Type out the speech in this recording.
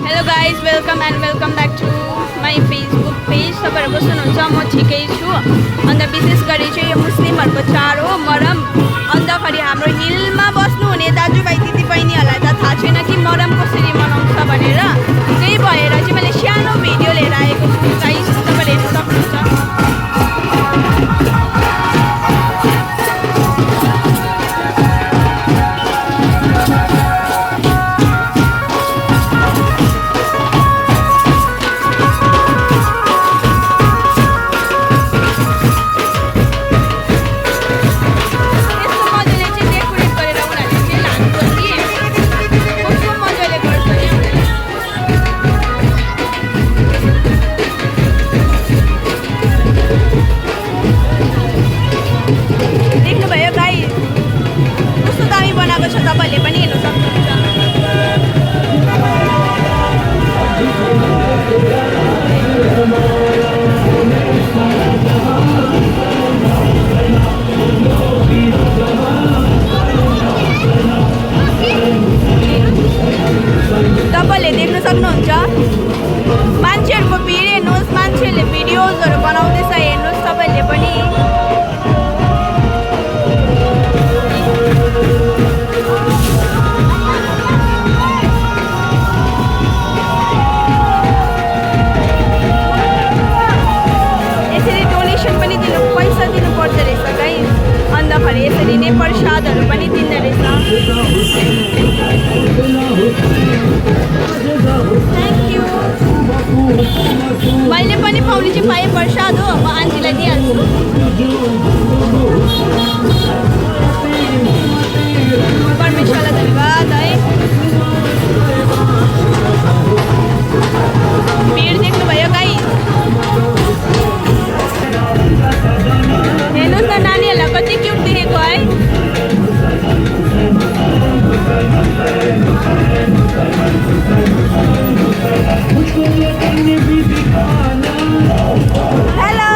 Hello guys welcome back to my Facebook page. तपाईँहरू कस्तो हुनुहुन्छ? म ठिकै छु। अन्त विशेष गरी चाहिँ यो मुस्लिमहरूको चाड हो मोहरम। अन्तखेरि हाम्रो हिलमा बस्नुहुने दाजुभाइ दिदीबहिनीहरूलाई त थाहा छैन कि मोहरम कसरी मनाउँछ भनेर। त्यही भएर चाहिँ मैले सानो भिडियो लिएर आएको छु गाइज, तपाईँहरूले हेर्न सक्नुहुन्छ। तपाईँले पनि हेर्न सक्नुहुन्छ। तपाईँले देख्न सक्नुहुन्छ मान्छेहरूको भिड हेर्नुहोस्, मान्छेहरूले भिडियोजहरू बनाउँदैछ हेर्नुहोस् तपाईँले पनि। पैसा दिनु पर्दो रहेछ गाइस। अन्तखेरि यसरी नै प्रसादहरू पनि दिँदो रहेछ। Thank you. मैले पनि पाउने चाहिँ पाएँ प्रसाद हो, म आन्टीलाई दिइहाल्छु। परमेश्वरलाई धन्यवाद है। भिड देख्नुभयो गाइस? हेर्नुहोस् न नानीहरूलाई कति क्युट देखेको है। हेलो